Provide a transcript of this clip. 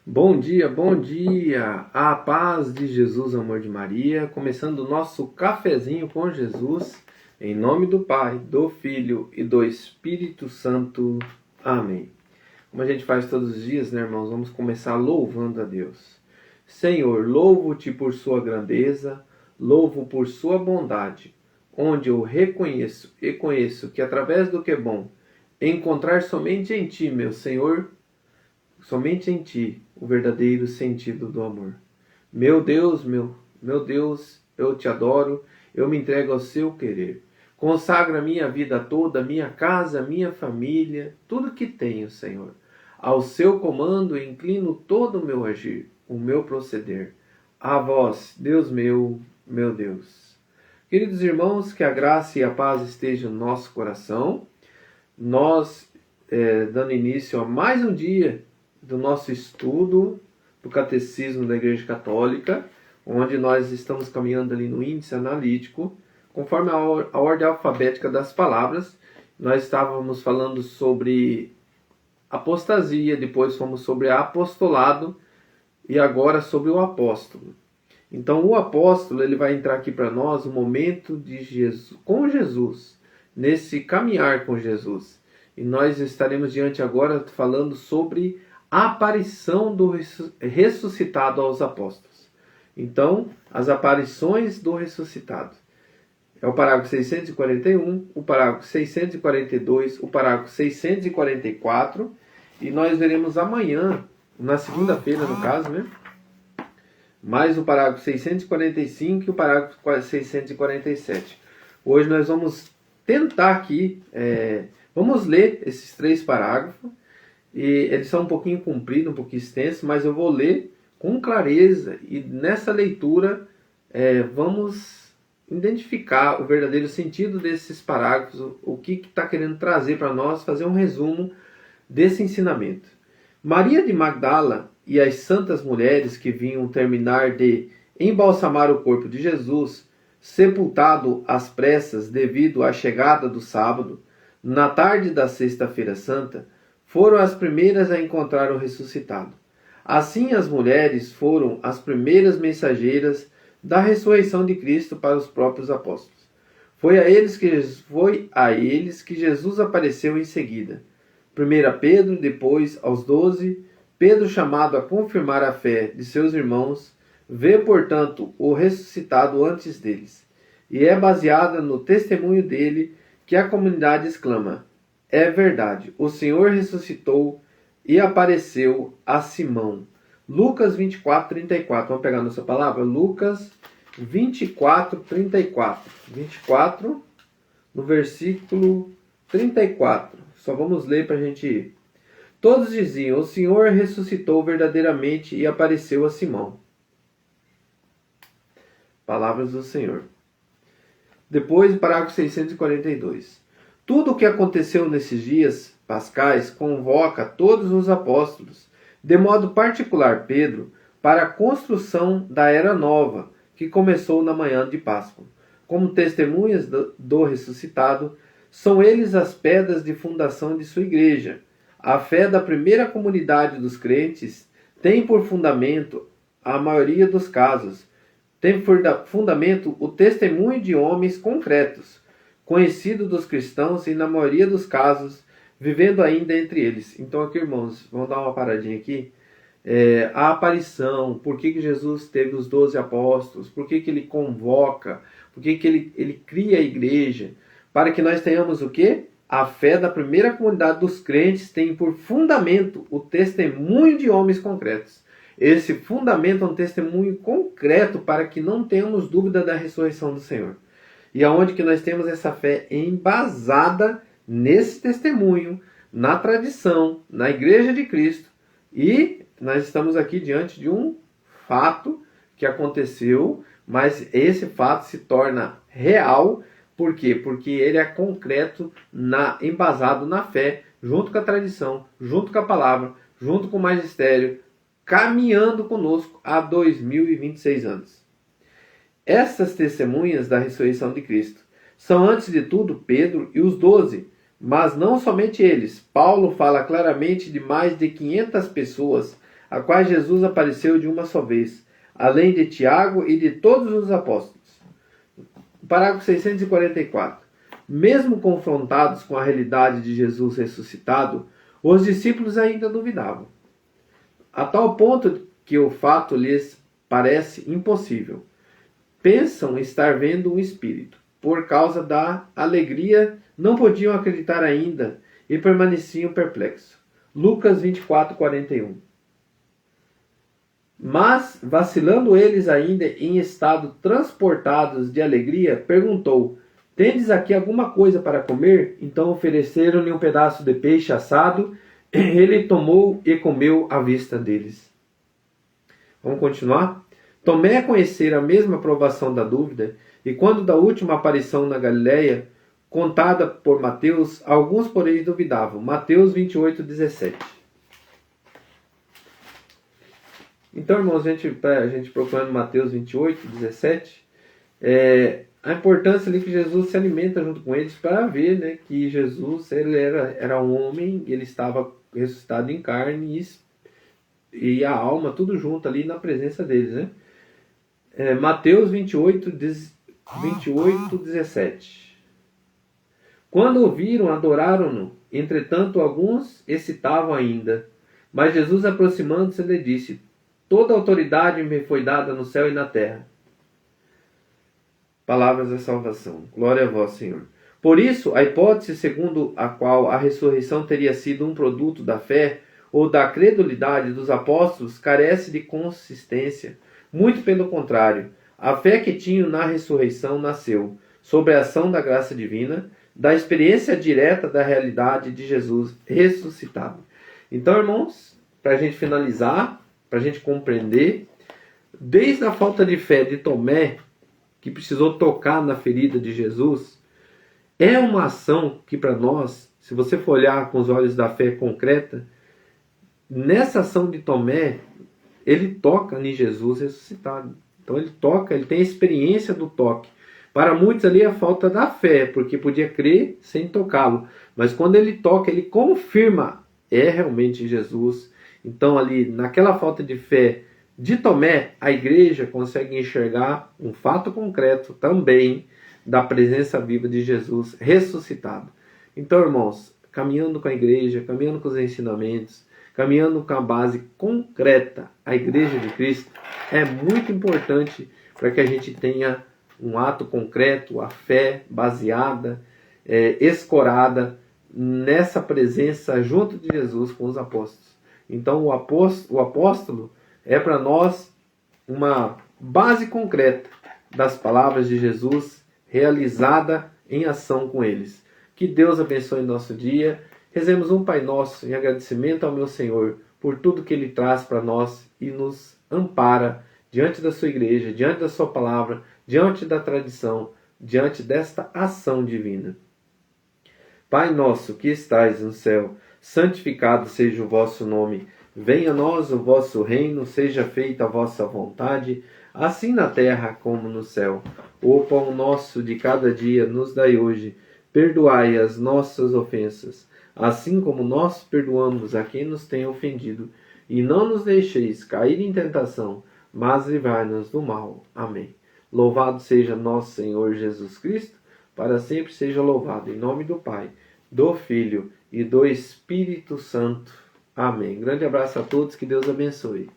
Bom dia, a paz de Jesus, amor de Maria, começando o nosso cafezinho com Jesus, em nome do Pai, do Filho e do Espírito Santo. Amém. Como a gente faz todos os dias, né, irmãos? Vamos começar louvando a Deus. Senhor, louvo-te por sua grandeza, louvo por sua bondade, onde eu reconheço e conheço que através do que é bom, encontrar somente em ti, meu Senhor, somente em ti, o verdadeiro sentido do amor. Meu Deus, meu Deus, eu te adoro, eu me entrego ao seu querer. Consagra minha vida toda, minha casa, minha família, tudo que tenho, Senhor. Ao seu comando inclino todo o meu agir, o meu proceder. A vós, Deus meu Deus. Queridos irmãos, que a graça e a paz estejam no nosso coração. Nós, dando início a mais um dia do nosso estudo do Catecismo da Igreja Católica, onde nós estamos caminhando ali no índice analítico, conforme a ordem alfabética das palavras. Nós estávamos falando sobre apostasia, depois fomos sobre apostolado e agora sobre o apóstolo. Então o apóstolo ele vai entrar aqui para nós o momento de Jesus, com Jesus, nesse caminhar com Jesus. E nós estaremos diante agora falando sobre a aparição do ressuscitado aos apóstolos. Então, as aparições do ressuscitado. É o parágrafo 641, o parágrafo 642, o parágrafo 644. E nós veremos amanhã, na segunda-feira no caso, né? Mais o parágrafo 645 e o parágrafo 647. Hoje nós vamos tentar aqui, vamos ler esses três parágrafos. E eles são um pouquinho compridos, um pouquinho extensos, mas eu vou ler com clareza. E nessa leitura vamos identificar o verdadeiro sentido desses parágrafos, o que está querendo trazer para nós, fazer um resumo desse ensinamento. Maria de Magdala e as santas mulheres que vinham terminar de embalsamar o corpo de Jesus, sepultado às pressas devido à chegada do sábado, na tarde da sexta-feira santa, foram as primeiras a encontrar o ressuscitado. Assim, as mulheres foram as primeiras mensageiras da ressurreição de Cristo para os próprios apóstolos. Foi a eles que Jesus apareceu em seguida. Primeiro a Pedro, depois aos 12, Pedro, chamado a confirmar a fé de seus irmãos, vê, portanto, o ressuscitado antes deles. E é baseada no testemunho dele que a comunidade exclama: é verdade, o Senhor ressuscitou e apareceu a Simão. Lucas 24, 34. Vamos pegar a nossa palavra? Lucas 24, 34. 24, no versículo 34. Só vamos ler para a gente ir. Todos diziam: o Senhor ressuscitou verdadeiramente e apareceu a Simão. Palavras do Senhor. Depois, parágrafo 642. Tudo o que aconteceu nesses dias pascais convoca todos os apóstolos, de modo particular Pedro, para a construção da era nova, que começou na manhã de Páscoa. Como testemunhas do ressuscitado, são eles as pedras de fundação de sua igreja. A fé da primeira comunidade dos crentes tem por fundamento, a maioria dos casos, tem por fundamento o testemunho de homens concretos, conhecido dos cristãos e, na maioria dos casos, vivendo ainda entre eles. Então aqui, irmãos, vamos dar uma paradinha aqui. A aparição, por que Jesus teve os 12 apóstolos, por que ele convoca, por que ele cria a igreja, para que nós tenhamos o quê? A fé da primeira comunidade dos crentes tem por fundamento o testemunho de homens concretos. Esse fundamento é um testemunho concreto para que não tenhamos dúvida da ressurreição do Senhor. E aonde que nós temos essa fé embasada nesse testemunho, na tradição, na Igreja de Cristo. E nós estamos aqui diante de um fato que aconteceu, mas esse fato se torna real. Por quê? Porque ele é concreto, embasado na fé, junto com a tradição, junto com a palavra, junto com o magistério, caminhando conosco há 2026 anos. Essas testemunhas da ressurreição de Cristo são, antes de tudo, Pedro e os 12, mas não somente eles. Paulo fala claramente de mais de 500 pessoas a quais Jesus apareceu de uma só vez, além de Tiago e de todos os apóstolos. Parágrafo 644. Mesmo confrontados com a realidade de Jesus ressuscitado, os discípulos ainda duvidavam, a tal ponto que o fato lhes parece impossível. Pensam estar vendo um espírito. Por causa da alegria, não podiam acreditar ainda e permaneciam perplexos. Lucas 24, 41. Mas, vacilando eles ainda em estado transportados de alegria, perguntou: tendes aqui alguma coisa para comer? Então ofereceram-lhe um pedaço de peixe assado. Ele tomou e comeu à vista deles. Vamos continuar? Tomé a conhecer a mesma provação da dúvida, e quando da última aparição na Galileia, contada por Mateus, alguns porém duvidavam. Mateus 28, 17. Então, irmãos, a gente procurando Mateus 28, 17, a importância ali que Jesus se alimenta junto com eles para ver, né, que Jesus ele era um homem, ele estava ressuscitado em carne e a alma, tudo junto ali na presença deles, né? Mateus 28, 17. Quando ouviram, adoraram-no. Entretanto, alguns hesitavam ainda. Mas Jesus, aproximando-se, lhe disse: toda autoridade me foi dada no céu e na terra. Palavras da salvação. Glória a vós, Senhor. Por isso, a hipótese segundo a qual a ressurreição teria sido um produto da fé ou da credulidade dos apóstolos carece de consistência. Muito pelo contrário, a fé que tinham na ressurreição nasceu sobre a ação da graça divina, da experiência direta da realidade de Jesus ressuscitado. Então, irmãos, para a gente finalizar, para a gente compreender, desde a falta de fé de Tomé, que precisou tocar na ferida de Jesus, é uma ação que para nós, se você for olhar com os olhos da fé concreta, nessa ação de Tomé, ele toca em Jesus ressuscitado. Então ele toca, ele tem a experiência do toque. Para muitos ali é a falta da fé, porque podia crer sem tocá-lo. Mas quando ele toca, ele confirma, é realmente Jesus. Então ali, naquela falta de fé de Tomé, a igreja consegue enxergar um fato concreto também da presença viva de Jesus ressuscitado. Então, irmãos, caminhando com a igreja, caminhando com os ensinamentos, caminhando com a base concreta, a igreja de Cristo, é muito importante para que a gente tenha um ato concreto, a fé baseada, escorada nessa presença junto de Jesus com os apóstolos. Então o apóstolo é para nós uma base concreta das palavras de Jesus realizada em ação com eles. Que Deus abençoe nosso dia. Rezemos um Pai Nosso em agradecimento ao meu Senhor por tudo que Ele traz para nós e nos ampara diante da sua igreja, diante da sua palavra, diante da tradição, diante desta ação divina. Pai nosso que estais no céu, santificado seja o vosso nome. Venha a nós o vosso reino, seja feita a vossa vontade, assim na terra como no céu. O pão nosso de cada dia nos dai hoje. Perdoai as nossas ofensas, assim como nós perdoamos a quem nos tem ofendido. E não nos deixeis cair em tentação, mas livrai-nos do mal. Amém. Louvado seja nosso Senhor Jesus Cristo, para sempre seja louvado. Em nome do Pai, do Filho e do Espírito Santo. Amém. Grande abraço a todos, que Deus abençoe.